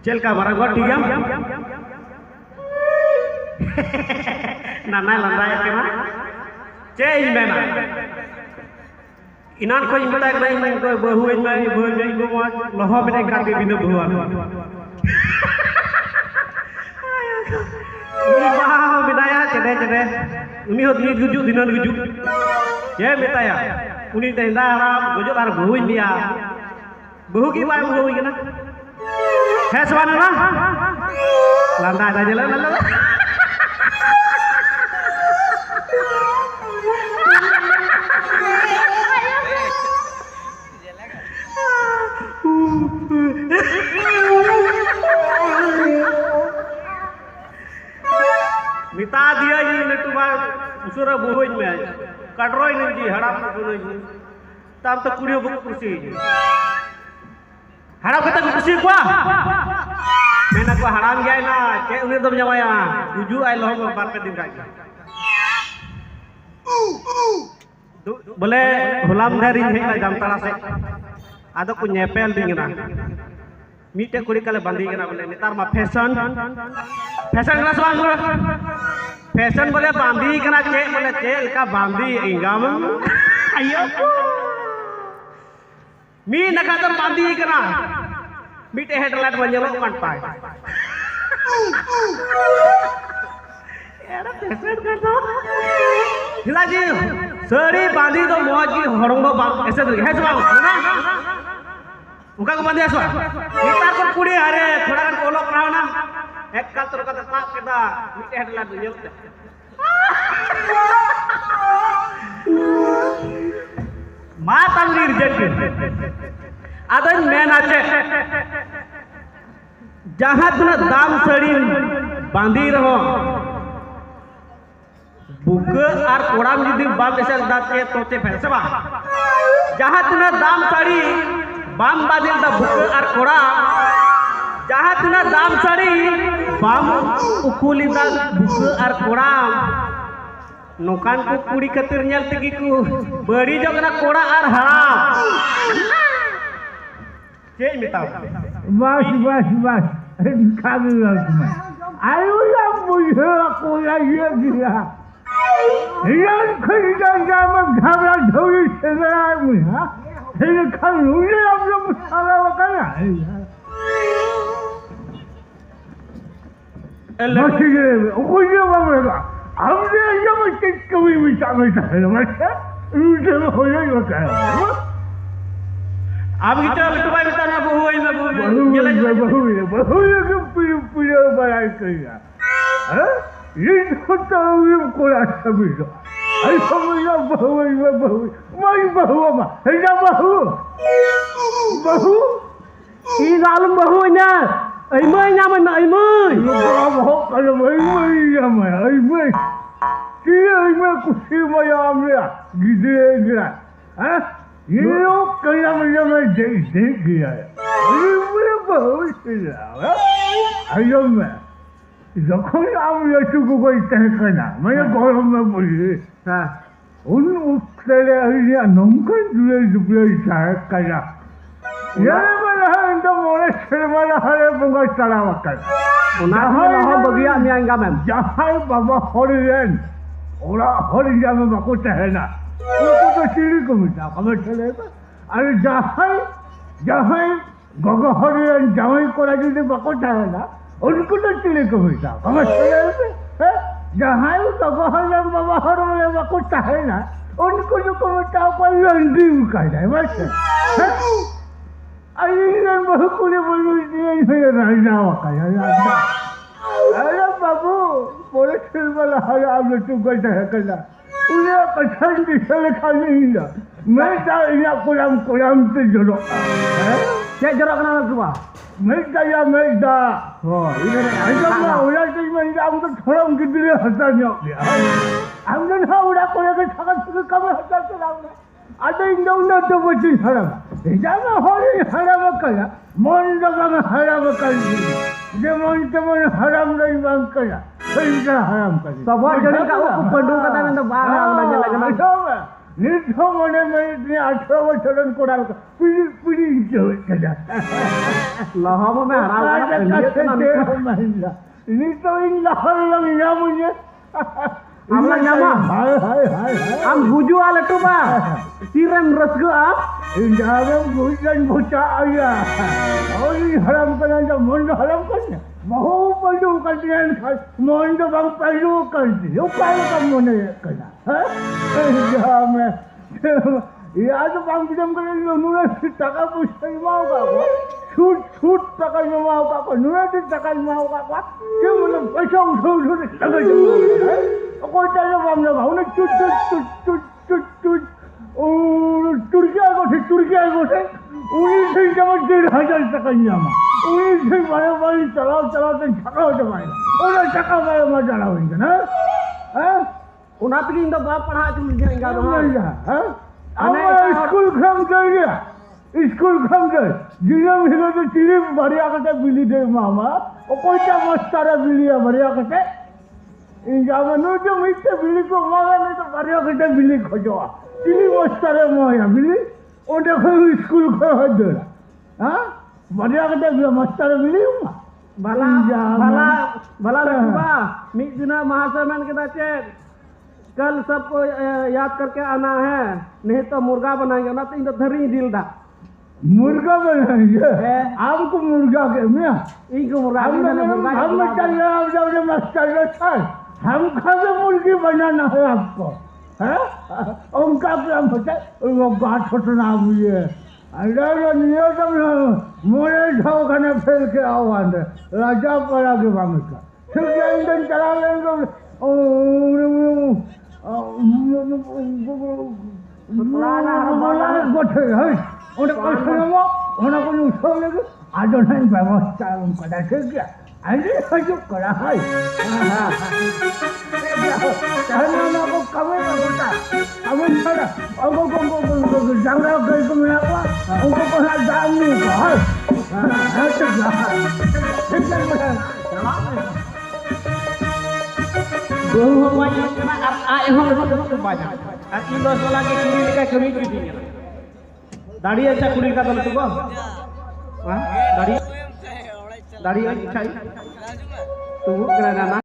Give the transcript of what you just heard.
चल का बारा गो ठीक है नाना लंदा के ना चे इन में ना इनान को इनका एक नहीं इनको बहु इन में बहु नहीं को लोहा में नहीं काटे बिना बहु ini bah bedaya cede ini hot ni gujuk dinan gujuk ye betaya uni tenda haram gujuk ar buhuin dia buhu ki bai buhu kana he swana na landa aja jalan landa मिता दिया जी लट्टू बा उसरा बुहोज में कटरोय नहीं जी हड़ाप सुनो जी तब तो कुड़ियो book कुर्सी हड़ाप कत कुर्सी को मैंने को हराम गया ना के उन्हें दम जमाया गुजू आई लो बार पे दिन का बोले हुलाम धरी है जामताड़ा से आदो को नेपेल दिंगना मीटे कुड़ी कले बंदी कना बोले नेतार मा फैशन क्लास वांग फैशन बोले बांधी कना चे बोले चेल का बांधी इंगाम अयो मी नका तो बांधी कना मीटे हेडलाइट बंजलो कन पाए एड़ा फैशन कर दो हिला जी सड़ी बांधी तो मौज की हरंगो बांग ऐसे तो है सब ना उनका को बांधी आसो नेतार को कुड़ी अरे थोड़ा कर कोलो पढ़ाओ ना एक काल तो कत पाक केदा मीटे हेडलाइट बंजलो माता रिजेक्ट आदन मेन आचे जहां तुना दाम सड़ी बांधी रहो बुक और कोड़ाम जुदी बाम ऐसे दाते तोते फैसे बा जहां तुना दाम सड़ी बाम बादिल दा बुक और कोड़ा जहां तुना दाम सड़ी बाम उकुली दा बुक और कोड़ाम नौकान को कुड़ी कतिर नेल तगी को बड़ी जगना कोड़ा और हराम के मिताओ बस खाली मैं आयो या मुझे कोया ये गिरा यार खरीदा जाम घबरा ढोई से ना मुझे ये खाली ये अब लोग सारा वकना बस ये ओ ये बाबा हमने ये मत कभी मिटा है मत रूटे में हो जाएगा क्या अब इतना लट्टू भाई बता ना बहु है बहु के पूरे बड़ाई करेगा हैं ये तो ये कोई अच्छा भी तो आई समझ बहु मैं बहु मा है ना बहु ई नाम बहु ना आई मैं ना मैं बहु कल मैं कि कुछ मैं आमले गिरा हैं ये लोग कहीं मुझे मैं देख गया है मुझे बहुत आयो मैं जखन आम लट्टू को कोई तय करना मैं गौरव में बोली उन उससे नौकन जुए चाहे करना ये वाला है तो मोरे छेड़ वाला है bunga चला वकर जहाँ बगिया में आएगा मैम जहाँ बाबा हरिजन ओरा हरिजन में बाको चहना उनको तो सीढ़ी को मिटा खबर चलेगा अरे जहाँ गगहरियन जहाँ को राजी बाको चहना उनको तो सीढ़ी को मिटा खबर चलेगा जहाँ गगहरियन बाबा हरिजन बाको चहना उनको जो को मिटा पर लंडी उका जाए बस अरे बहुकुले बोली ये राजा वका अरे बाबू बोले फिर वाला हर आप लट्टू करता है करना उन्हें पसंद किसे लिखा नहीं था मैं चाहे कोलाम से जरो क्या जरो करना तुआ मैं दा इधर ऐसा उड़ा तो मैं हम तो थोड़ा उनके दिल हंसा नहीं हो गया हम तो ना उड़ा कोई के छका छका कब हंसा चलाऊंगा ada indau na to boti haram jama hori haram kala mon daga haram kali je mon temon haram dai bang kala sehingga haram kali सब जड़ी का वो पंडू कथा में तो बाहर लगे लगे निठो मने में 18 বছরের কোড়াল পিড়ি চলে কলা लहाम में हरा निठो इन लहर लग ना मुझे हमला न्यामा हाय हाय हाय हम बुजु आले तो बा सिरन रसगो आप इंजाम गुजन भुचा आया और हराम करना जब मन हराम करना बहु पल्लू करते हैं मन तो बंग पल्लू करते यो काय का मन करना है इंजाम याद बंग जम कर नुरा টাকা পয়সা মাওগা ছুট ছুট টাকা মাওগা নুরা টাকা মাওগা কে মানে পয়সা উঠে উঠে লাগা কোটা বাম না ভাউনে চুট চুট চুট চুট চুট ও তুর্কিয়া গোছে উনি সেই যেমন 1,500 টাকা নিয়ামা উনি সেই বাড়ি চালাতে ছাড়া হতে পারে না ওরা টাকা পায় আমার জানা হইছে না হ্যাঁ उना तक इन तो बाप पढ़ा तुम जाएगा হ্যাঁ আমার স্কুল খাম গয়া স্কুল খাম গয়া জিরাম হিলো তো চিলি বাড়িয়া কাছে বিলি দে মামা ও কয়টা মাস্টারে বিলিয়া বাড়িয়া কাছে जामनो जो मिट्टे बिल्ली को मारा नहीं तो बारियों के बिल्ली खोजवा चिली मस्तारे मोया बिल्ली ओ देखो स्कूल को हदरा हां बारियों के मस्तारे बिल्ली भला भला भला रखबा मी दिना महासमन के दाचे कल सबको याद करके आना है नहीं तो मुर्गा बनाएंगे ना तो इन तो धरी दिल दा मुर्गा बनाएंगे आपको मुर्गा के मैं इनको मुर्गा हम चल जाओ मास्टर हम खाते मुर्गी बनाना है आपको है उनका क्या होता है वो गाठ उठना हुई अरे नियम मोरे खाने फेल के आओ आंदे राजा पड़ा के बामे का फिर इंजन चला लेंगे गोठे है उन्हें कैसे वो उन्हें कोई उसको लेके आज नहीं व्यवस्था उनका देखे क्या अरे जो करा है कहना को कमे का होता कमे छोड़ा और को जंगला गई को मिला को उनको कोई दाम नहीं को है तो जा ठीक है बहु वाली कना आए हम लोग बाजा आकी दस वाला के कुड़ी का कमी की दी दाढ़ी अच्छा कुड़ी का तो तुको हां दाढ़ी अच्छा तो वो करा ना